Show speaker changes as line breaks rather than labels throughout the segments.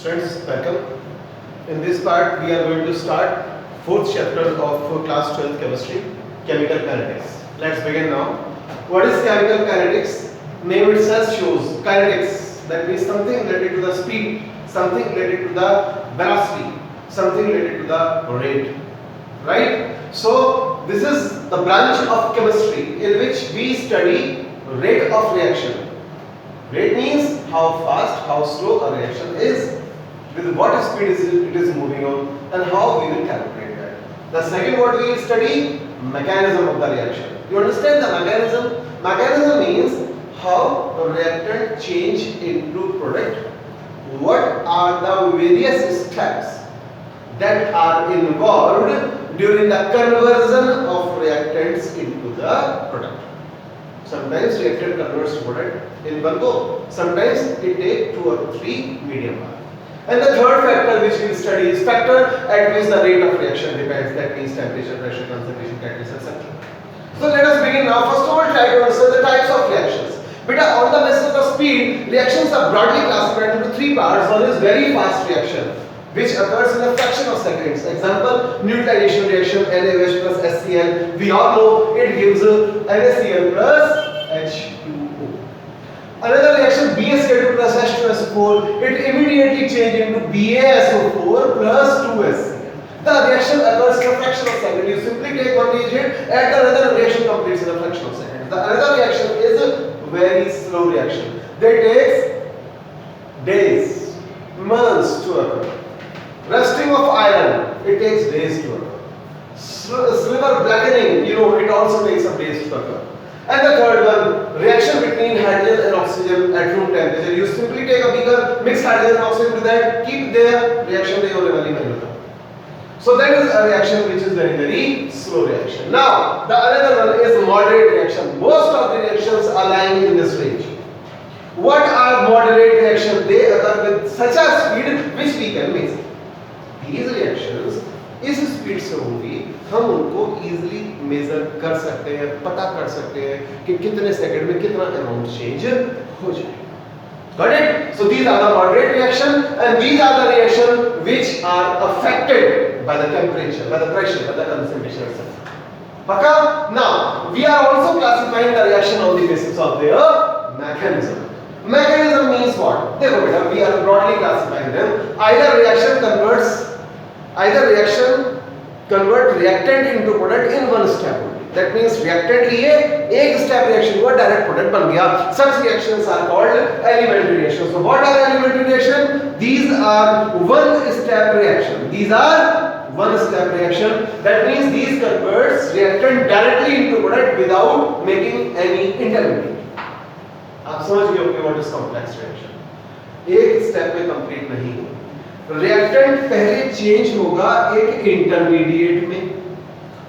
Students, welcome. In this part, we are going to start fourth chapter of class 12 chemistry, chemical kinetics. Let's begin now. What is chemical kinetics? Name itself shows kinetics. That means something related to the speed, something related to the velocity, something related to the rate. Right? So this is the branch of chemistry in which we study rate of reaction. Rate means how fast, how slow a reaction is, with what speed it is moving on, and how we will calculate that. The second what we will study, mechanism of the reaction. You understand the mechanism? Mechanism means how a reactant change into product. What are the various steps that are involved during the conversion of reactants into the product? Sometimes reactant converts to product in one go. Sometimes it takes 2 or 3 medium hours. And the third factor which we will study is factor at which the rate of reaction depends. That means temperature, pressure, concentration, catalyst, etc. So let us begin now. First of all, try to understand the types of reactions. But on the basis of the speed, reactions are broadly classified into 3 parts. One is very fast reaction, which occurs in a fraction of seconds. Example, neutralization reaction, NaOH plus HCl. We all know it gives NaCl plus H2O. Another reaction, BaSO2 plus H2SO4, it immediately changes into BaSO4 plus 2HCl. The reaction occurs in a fraction of second. You simply take one reagent, add another reaction completes in a fraction of second. The another reaction is a very slow reaction. That takes days, months to occur. Rusting of iron, it takes days to occur. Silver blackening, it also takes some days to occur. And the third one, reaction between hydrogen and oxygen at room temperature. You simply take a beaker, mix hydrogen and oxygen with that, keep their reaction they will. So that is a reaction which is very, very slow reaction. Now, the another one is moderate reaction. Most of the reactions are lying in this range. What are moderate reactions? They occur with such a speed which we can measure. These reactions इस speed से होंगी, हम उनको easily major कर सकते हैं, पता कर सकते हैं कि कितने सेकंड में कितना अमाउंट चेंज हो जाए. Got it? So these are the moderate reaction, and these are the reaction which are affected by the temperature, by the pressure, by the concentration, etc. Paka? Now we are also classifying the reaction on the basis of their mechanism. Mechanism means what? देखो बेटा, we are broadly classifying them. Either reaction convert reactant into product in one step only. That means reactant लिए एक step reaction हुआ, direct product बन गया. Such reactions are called elementary reactions. So what are elementary reaction? These are one step reaction. That means these converts reactant directly into product without making any intermediate. आप समझ गए होंगे what is complex reaction. एक step में complete नहीं होगा. Reactant पहले change होगा एक इंटरमीडिएट में,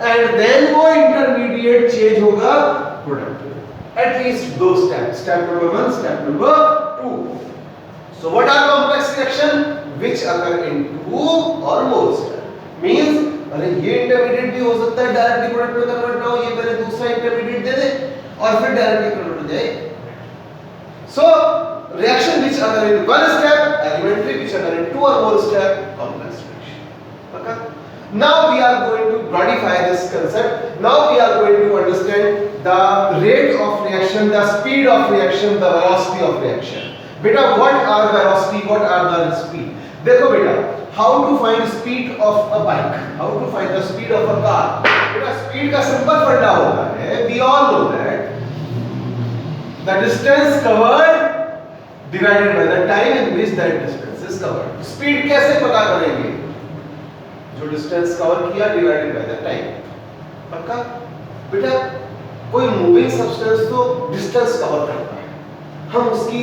एंड देन वो इंटरमीडिएट चेंज होगा प्रोडक्ट में. At least 2 step. Step number 1, step number 2. So what are complex reaction which occur in 2 और मोर स्टेप. मींस अरे ये इंटरमीडिएट भी हो सकता है डायरेक्टली प्रोडक्ट में कन्वर्ट ना हो, ये पहले दूसरा इंटरमीडिएट दे दे और फिर डायरेक्टली कन्वर्ट हो जाए. So reaction which occur in one step, elementary, which occur in 2 or more step, complex reaction. Okay? Now we are going to modify this concept. Now we are going to understand the rate of reaction, the speed of reaction, the velocity of reaction. Beta, what are velocity? What are the speed? देखो बेटा, how to find speed of a bike? How to find the speed of a car? बेटा, speed का simple फंडा होता है. We all know that the distance covered divided by the time in which that distance is covered. Speed कैसे पता करेंगे? जो distance cover किया divided by the time. पक्का? बेटा, कोई moving substance तो distance cover करता है. हम उसकी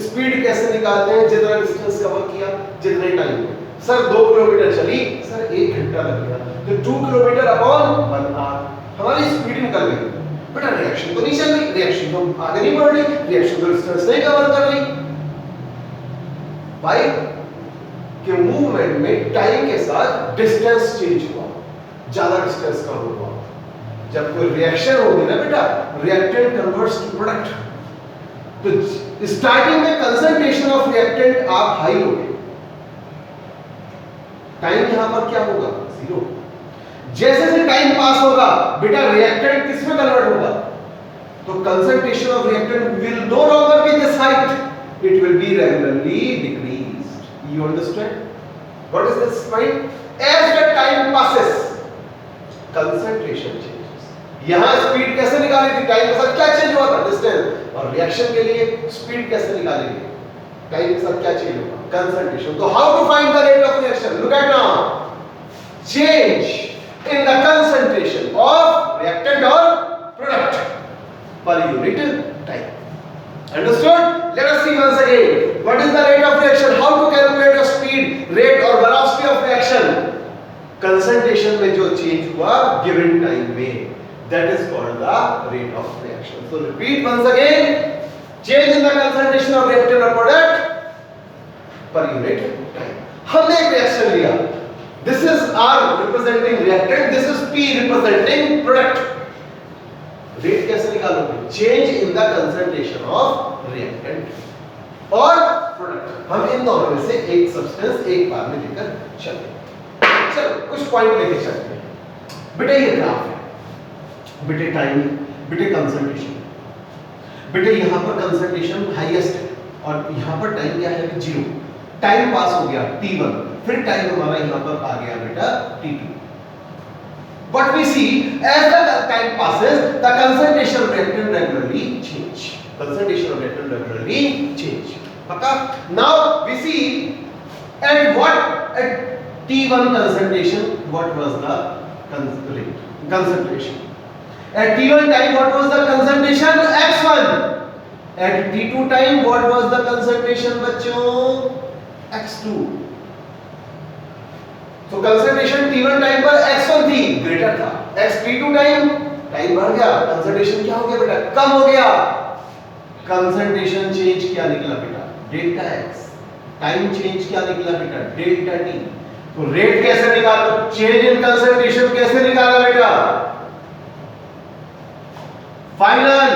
speed कैसे निकालते हैं? जितना distance cover किया, जितने time में. सर 2 किलोमीटर चली, सर 1 घंटा लग गया. तो 2 किलोमीटर upon 1 hour. हमारी speed निकल गई. बेटा रिएक्शन तो नहीं चल रही, रिएक्शन तो आगे नहीं बढ़ रही, रिएक्शन तो डिस्टेंस नहीं कवर कर रही. बाइक के मूवमेंट में टाइम के साथ डिस्टेंस चेंज हुआ, ज्यादा डिस्टेंस कवर हुआ. जब कोई रिएक्शन होगी ना बेटा, रिएक्टेंट कन्वर्ट्स टू प्रोडक्ट. तो स्टार्टिंग में कंसंट्रेशन ऑफ रिएक्टेंट आप हाई लोगे, टाइम यहां पर क्या होगा, 0। जैसे जैसे टाइम पास होगा बेटा रिएक्टेंट किस में कन्वर्ट होगा, तो concentration of reactant will no longer be this height, it will be regularly decreased. You understand what is this point? As the time passes concentration changes. यहां स्पीड कैसे निकाली थी, टाइम के साथ क्या चेंज हुआ था, डिस्टेंस, और रिएक्शन के लिए स्पीड कैसे निकालेंगे, टाइम के साथ क्या चेंज होगा, कंसंट्रेशन। तो how to find the rate of reaction, look at now, change in the concentration of reactant or product per unit time. Understood? Let us see once again. What is the rate of reaction? How to calculate the speed, rate or velocity of reaction? Concentration में जो change हुआ given time में, that is called the rate of reaction. So repeat once again. Change in the concentration of reactant or product per unit time. हमने एक reaction लिया. This is R representing reactant, this is P representing product. Rate कैसे निकालोगे? Change in the concentration of reactant और product. हम इन दोनों में से एक सब्सटेंस एक बार में लेकर चलते हैं। चलो कुछ पॉइंट लेके चलते हैं। बेटे ये ग्राफ है, बेटे टाइम, बेटे कंसंट्रेशन, बेटे यहाँ पर कंसंट्रेशन हाईएस्ट है और यहाँ पर टाइम क्या है, 0। टाइम पास हो गया t1, फिर टाइम हमारा यहां पर आ गया बेटा t2। What we see as the time passes, the concentration of reactant regularly change. Concentration of reactant regularly change. पक्का? Now we see at t1 concentration, what was the concentration? At t1 time, what was the concentration? x1. At t2 time, what was the concentration बच्चों? x2. तो concentration t1 time पर x1 थी, greater था, t2 time बढ़ गया, concentration क्या हो गया बेटा, कम हो गया। कंसंट्रेशन चेंज क्या निकला बेटा, डेल्टा x। टाइम चेंज क्या निकला बेटा, डेल्टा t। तो रेट कैसे निकालो, चेंज इन कंसंट्रेशन कैसे निकाला बेटा, final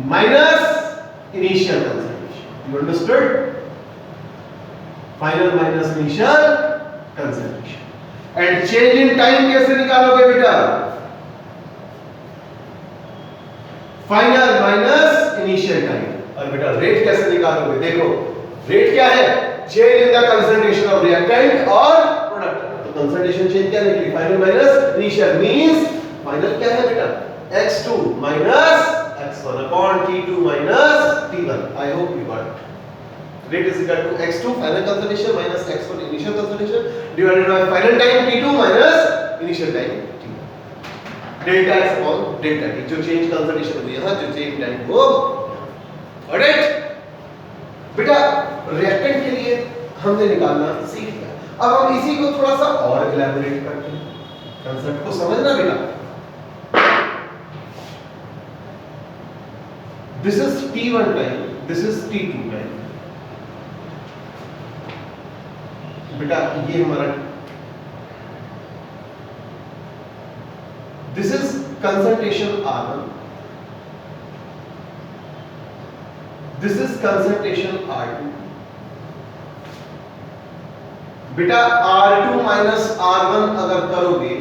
minus initial concentration. You understood? Final minus initial concentration. And change in time कैसे निकालोगे बेटा, फाइनल माइनस इनिशियल टाइम। और बेटा रेट कैसे निकालोगे, देखो रेट क्या है, change in the concentration of reactant और प्रोडक्ट। तो कंसंट्रेशन चेंज क्या निकली, final minus initial, means final क्या है बेटा, x2 minus x1 upon t2 minus t1. I hope you got it. Rate is equal to x2 final concentration minus x1 initial concentration divided by final time t2 minus initial time t1. Delta x upon delta t, जो change concentration हुई है, जो change time वो, alright? बेटा reactant के लिए हमने निकालना सीख लिया। अब हम इसी को थोड़ा सा और elaborate करते हैं, concept को समझना बेटा। This is t1 time, this is t2 time. बेटा ये हमारा, this is concentration R1, this is concentration R2. बेटा R2 minus R1 अगर करोगे,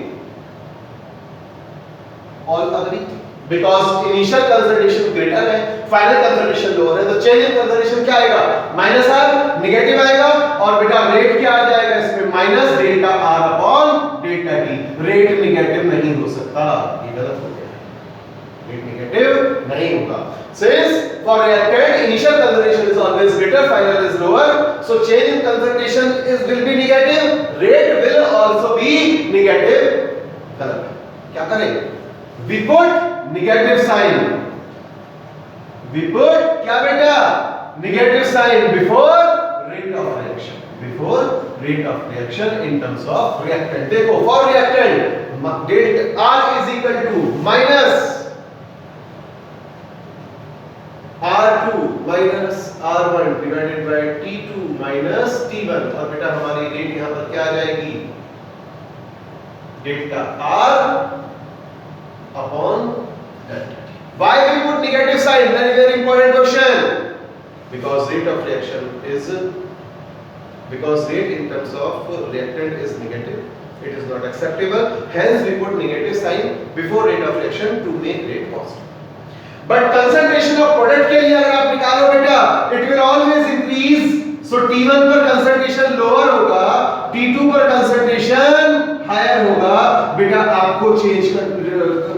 all agree? Because initial concentration greater है, final concentration lower है, तो change in concentration क्या आएगा, माइनस r, नेगेटिव आएगा, और बेटा रेट क्या आ जाएगा इसमें, minus delta r upon delta t। Rate negative नहीं हो सकता, ये गलत हो गया, रेट नेगेटिव नहीं होगा। Since for reactant initial concentration is always greater, final is lower, so change in concentration will be negative, rate will also be negative। गलत है, क्या करें, we put negative sign, we put क्या बेटा, negative sign before rate of reaction, before rate of reaction in terms of reactant। देखो for reactant delta R is equal to minus R2 minus R1 divided by T2 minus T1, और बेटा हमारी rate यहाँ पर क्या आ जाएगी, delta R upon delta T। Why we put negative sign? Very important question. Because rate of reaction is because rate in terms of reactant is negative. It is not acceptable. Hence we put negative sign before rate of reaction to make rate positive. But concentration of product के लिए अगर आप निकालो बेटा, it will always increase. So T1 पर concentration lower होगा, T2 पर concentration higher होगा. बेटा आपको change कर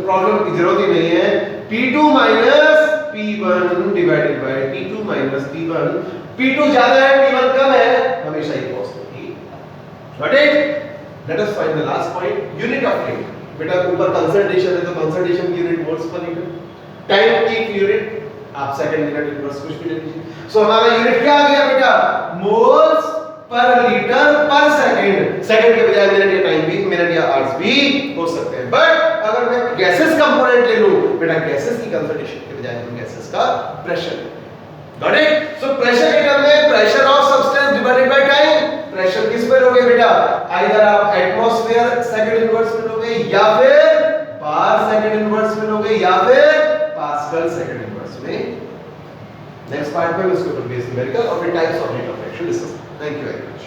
प्रॉब्लम की जरूरत ही नहीं है. T2 minus P1 divided by T2 minus P1. P2 ज्यादा है, P1 कम है, हमेशा ही पॉजिटिव ही. Got it? Let us find the last point. Unit of rate. बेटा ऊपर concentration है तो concentration की unit moles per liter. Time की यूनिट आप सेकंड मिनट इनवर्स कुछ भी ले लीजिए. सो हमारा यूनिट क्या आ गया बेटा? मोल्स पर लीटर पर सेकंड. सेकंड के बजाय मिनट या टाइम भी, मिनट या आवर्स भी हो सकते हैं. बट अगर मैं गैसेस कंपोनेंट ले लूं बेटा, गैसेस की कंसंट्रेशन के बजाय हम गैसेस का pressure. Got it? So pressure के टर्म में pressure of substance divided by time. Pressure किस पे लोगे बेटा? आइदर आप एटमॉस्फेयर सेकंड इनवर्स में लोगे, या फिर बार सेकंड इनवर्स में लोगे, या फिर पास्कल सेकंड इनवर्स में. नेक्स्ट पार्ट में उसके ऊपर बेस न्यूमेरिकल और फिर types of rate of action discuss. Thank you very much.